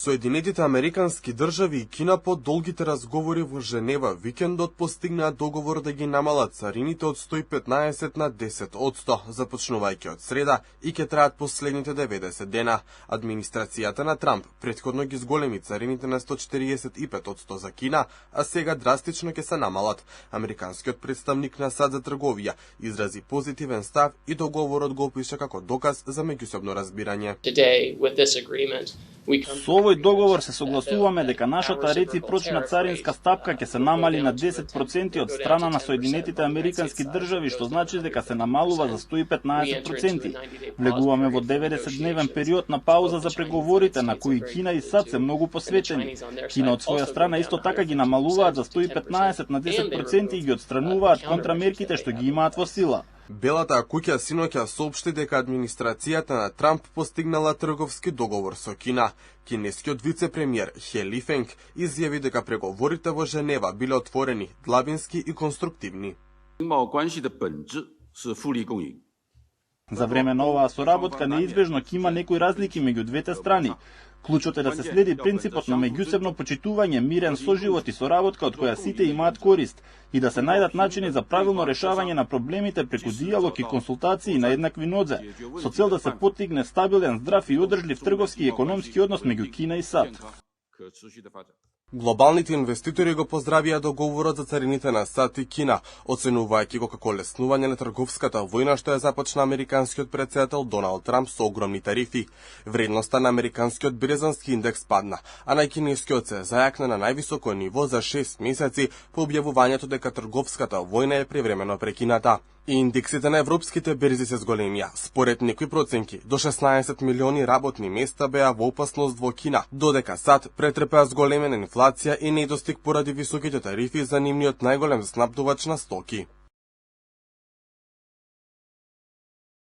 Соединетите Американски држави и Кина по долгите разговори во Женева викендот постигнаа договор да ги намалат царините од 115 на 10%, започнувајќи од среда и ќе траат последните 90 дена. Администрацијата на Трамп претходно ги зголеми царините на 145% за Кина, а сега драстично ќе се намалат. Американскиот представник на САД за трговија изрази позитивен став и договорот го опиша како доказ за меѓусобно разбирање. Со овој договор се согласуваме дека нашата реципрочна царинска стапка ќе се намали на 10% од страна на Соединетите Американски држави, што значи дека се намалува за 115%. Влегуваме во 90-дневен период на пауза за преговорите на кои Кина и САД се многу посветени. Кина од своја страна исто така ги намалуваат за 115 на 10% и ги отстрануваат контрамерките што ги имаат во сила. Белата куќа синоќа соопшти дека администрацијата на Трамп постигнала трговски договор со Кина. Кинескиот вице-премиер Хе Лифенг изјави дека преговорите во Женева биле отворени, длабински и конструктивни. За време на оваа соработка неизбежно ќе има некои разлики меѓу двете страни. Клучот е да се следи принципот на меѓусебно почитување, мирен соживот и соработка од која сите имаат корист и да се најдат начини за правилно решавање на проблемите преку диалог и консултации на еднакви нозе, со цел да се поттигне стабилен, здрав и одржлив трговски и економски однос меѓу Кина и САД. Глобалните инвеститори го поздравија договорот за царините на САД и Кина, оценувајќи го како леснување на трговската војна што ја започна американскиот претседател Доналд Трамп со огромни тарифи. Вредноста на американскиот брезански индекс падна, а на кинескиот се зајакна на највисоко ниво за 6 месеци по објавувањето дека трговската војна е привремено прекината. И индексите на европските берзи се зголемија. Според некои проценки, до 16 милиони работни места беа во опасност во Кина, додека САД претрпеа зголемена инфлација и недостиг поради високите тарифи за нивниот најголем снабдувач на стоки.